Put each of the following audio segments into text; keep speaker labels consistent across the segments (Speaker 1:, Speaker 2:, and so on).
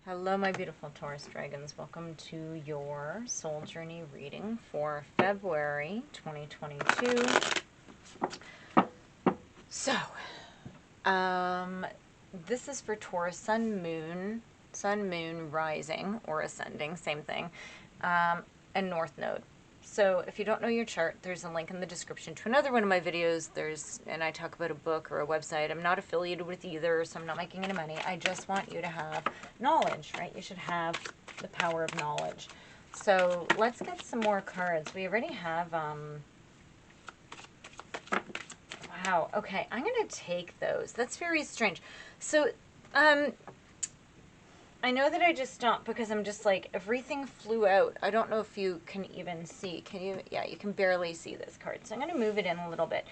Speaker 1: Hello, my beautiful Taurus dragons. Welcome to your soul journey reading for February 2022. So, this is for Taurus sun, moon, rising or ascending, same thing, and north node. So if you don't know your chart, there's a link in the description to another one of my videos. And I talk about a book or a website. I'm not affiliated with either, so I'm not making any money. I just want you to have knowledge, right? You should have the power of knowledge. So let's get some more cards. We already have, wow, okay, I'm going to take those. That's very strange. So, I know that I just stopped because I'm just like, everything flew out. I don't know if you can even see. Can you? Yeah, you can barely see this card. So I'm going to move it in a little bit.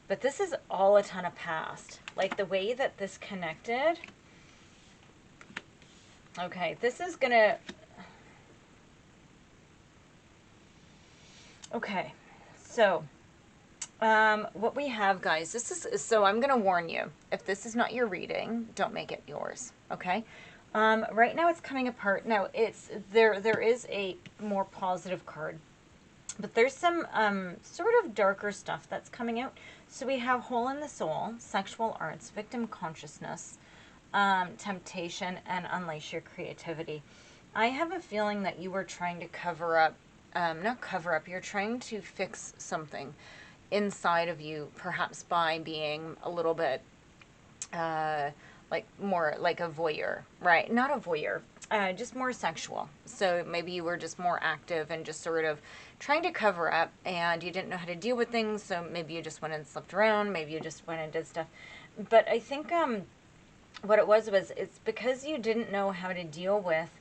Speaker 1: But this is all a ton of past. Like the way that this connected. Okay, this is going to... Okay, so what we have, guys, this is... So I'm going to warn you. If this is not your reading, don't make it yours, okay? Right now it's coming apart. Now there is a more positive card, but there's some sort of darker stuff that's coming out. So we have hole in the soul, sexual arts, victim consciousness, temptation, and unleash your creativity. I have a feeling that you were trying to cover up, not cover up, you're trying to fix something inside of you, perhaps by being a little bit like more like a voyeur, right? Not a voyeur, just more sexual. So maybe you were just more active and just sort of trying to cover up, and you didn't know how to deal with things. So maybe you just went and slept around. Maybe you just went and did stuff. But I think what it was it's because you didn't know how to deal with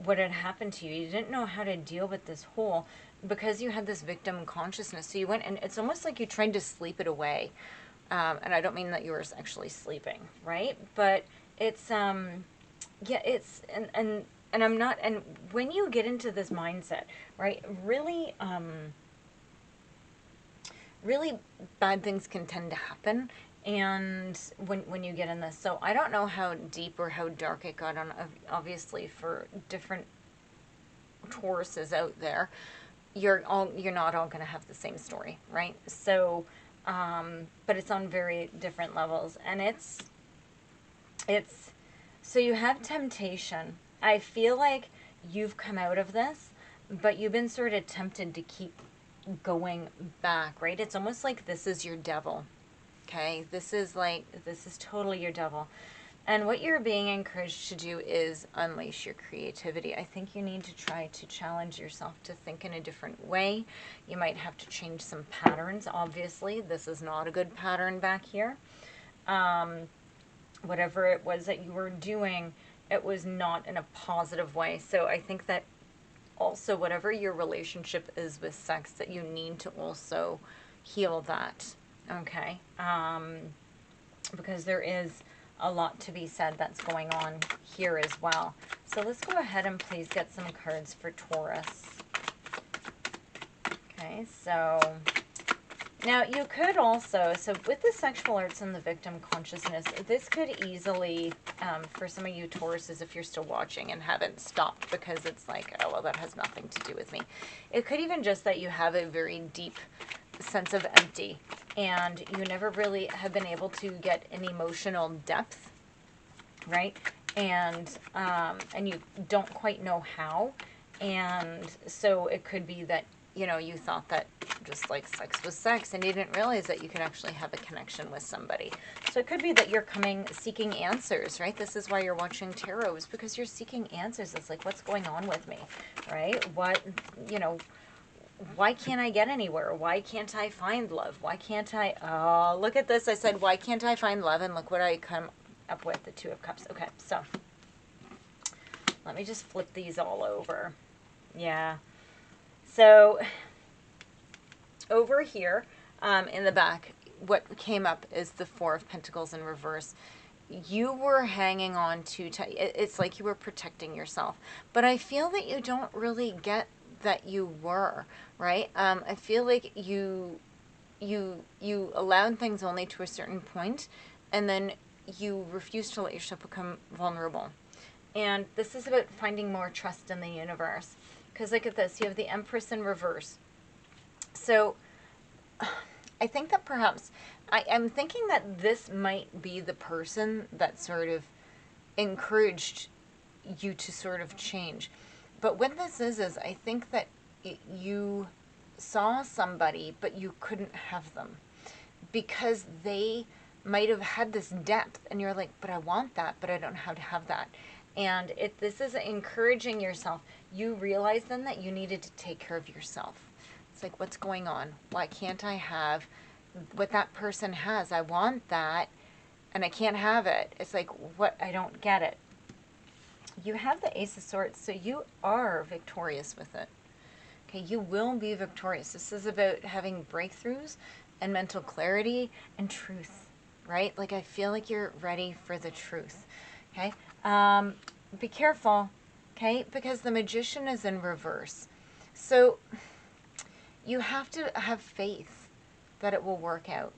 Speaker 1: what had happened to you. You didn't know how to deal with this hole because you had this victim consciousness. So you went, and it's almost like you tried to sleep it away. And I don't mean that you were actually sleeping, right? But it's, yeah, it's, and I'm not, and when you get into this mindset, right, really, really bad things can tend to happen. And when you get in this, so I don't know how deep or how dark it got on, obviously for different Tauruses out there, you're not all going to have the same story, right? So, but it's on very different levels, and it's, so you have temptation. I feel like you've come out of this, but you've been sort of tempted to keep going back, right? It's almost like this is your devil, okay? This is totally your devil. And what you're being encouraged to do is unleash your creativity. I think you need to try to challenge yourself to think in a different way. You might have to change some patterns. Obviously, this is not a good pattern back here. Whatever it was that you were doing, it was not in a positive way. So I think that also whatever your relationship is with sex, that you need to also heal that, okay? Because there is a lot to be said that's going on here as well. So let's go ahead and please get some cards for Taurus. Okay, so now you could also, so with the sexual arts and the victim consciousness, this could easily, for some of you Tauruses, if you're still watching and haven't stopped because it's like, oh, well, that has nothing to do with me. It could even just that you have a very deep sense of empty, and you never really have been able to get an emotional depth, right? And you don't quite know how. And so it could be that, you know, you thought that just like sex was sex, and you didn't realize that you could actually have a connection with somebody. So it could be that you're seeking answers, right? This is why you're watching tarot, is because you're seeking answers. It's like, what's going on with me, right? What, you know, why can't I get anywhere? Why can't I find love? Why can't I, oh, look at this. I said, why can't I find love? And look what I come up with, the Two of Cups. Okay, so let me just flip these all over. Yeah. So over here in the back, what came up is the Four of Pentacles in reverse. You were hanging on to, it's like you were protecting yourself. But I feel that you don't really get that you were, right? I feel like you allowed things only to a certain point, and then you refused to let yourself become vulnerable. And this is about finding more trust in the universe. Because look at this, you have the Empress in reverse. So I think that perhaps, I'm thinking that this might be the person that sort of encouraged you to sort of change. But what this is I think that you saw somebody, but you couldn't have them because they might have had this depth, and you're like, but I want that, but I don't know how to have that. And this is encouraging yourself. You realize then that you needed to take care of yourself. It's like, what's going on? Why can't I have what that person has? I want that, and I can't have it. It's like, what? I don't get it. You have the Ace of Swords, so you are victorious with it. Okay, you will be victorious. This is about having breakthroughs and mental clarity and truth, right? Like, I feel like you're ready for the truth, okay? Be careful, okay? Because the Magician is in reverse. So you have to have faith that it will work out,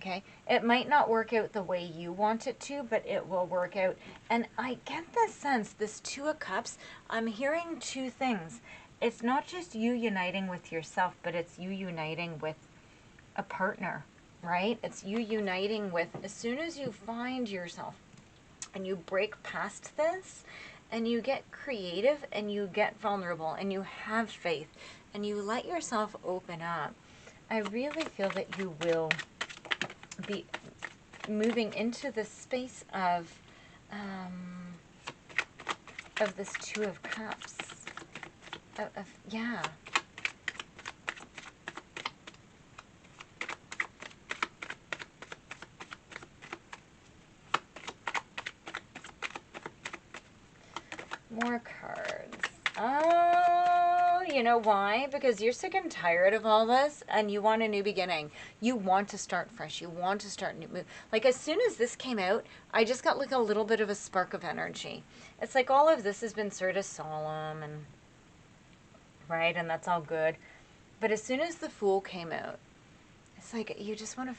Speaker 1: okay? It might not work out the way you want it to, but it will work out. And I get the sense, this Two of Cups, I'm hearing two things. It's not just you uniting with yourself, but it's you uniting with a partner, right? It's you uniting with, as soon as you find yourself and you break past this and you get creative and you get vulnerable and you have faith and you let yourself open up, I really feel that you will be moving into the space of this Two of Cups. Yeah. More cards. Oh, you know why? Because you're sick and tired of all this and you want a new beginning. You want to start fresh. You want to start new. Like, as soon as this came out, I just got like a little bit of a spark of energy. It's like all of this has been sort of solemn and, right? And that's all good. But as soon as the Fool came out, it's like you just want to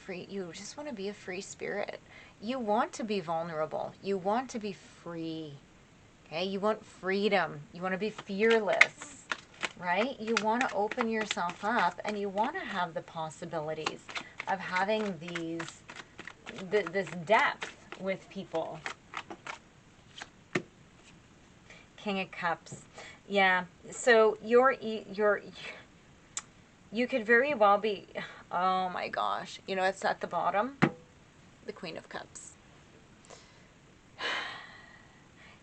Speaker 1: be a free spirit. You want to be vulnerable. You want to be free. Okay, you want freedom. You want to be fearless, right? You want to open yourself up and you want to have the possibilities of having this depth with people. King of Cups. Yeah, so you could very well be, oh my gosh, you know, it's at the bottom, the Queen of Cups.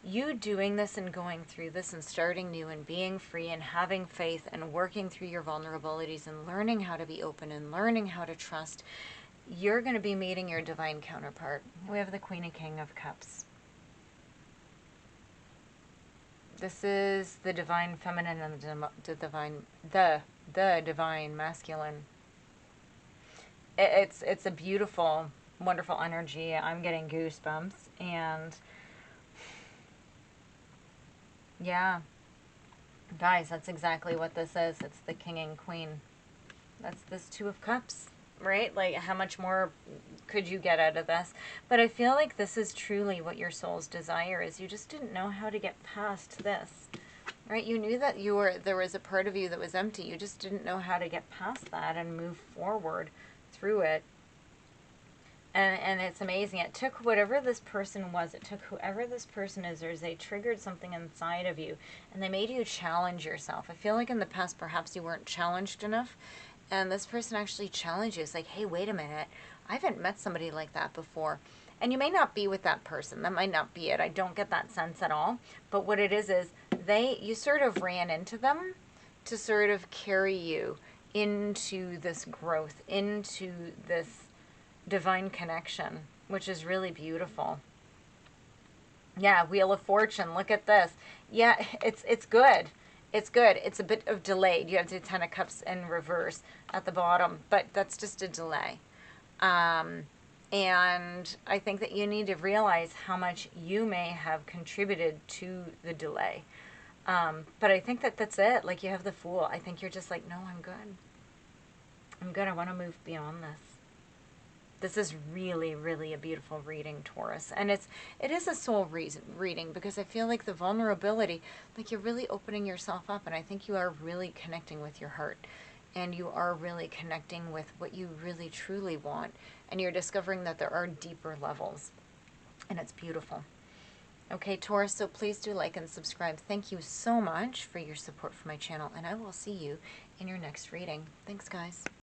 Speaker 1: You doing this and going through this and starting new and being free and having faith and working through your vulnerabilities and learning how to be open and learning how to trust, you're going to be meeting your divine counterpart. We have the Queen and King of Cups. This is the divine feminine and the divine masculine. It's a beautiful, wonderful energy. I'm getting goosebumps. And yeah, guys, that's exactly what this is. It's the King and Queen. That's this Two of Cups, right? Like, how much more could you get out of this? But I feel like this is truly what your soul's desire is. You just didn't know how to get past this, right? You knew that there was a part of you that was empty. You just didn't know how to get past that and move forward through it. And it's amazing. It took whatever this person was, it took whoever this person is, or they triggered something inside of you, and they made you challenge yourself. I feel like in the past, perhaps you weren't challenged enough, and this person actually challenged you. It's like, hey, wait a minute. I haven't met somebody like that before. And you may not be with that person. That might not be it. I don't get that sense at all. But what it is you sort of ran into them to sort of carry you into this growth, into this divine connection, which is really beautiful. Yeah, Wheel of Fortune. Look at this. Yeah, it's good. It's good. It's a bit of delayed. You have the Ten of Cups in reverse at the bottom, but that's just a delay. And I think that you need to realize how much you may have contributed to the delay. But I think that that's it. Like, you have the Fool. I think you're just like, no, I'm good. I'm good. I want to move beyond this. This is really, really a beautiful reading, Taurus. And it is a soul reading, because I feel like the vulnerability, like you're really opening yourself up, and I think you are really connecting with your heart. And you are really connecting with what you really truly want. And you're discovering that there are deeper levels. And it's beautiful. Okay, Taurus, so please do like and subscribe. Thank you so much for your support for my channel. And I will see you in your next reading. Thanks, guys.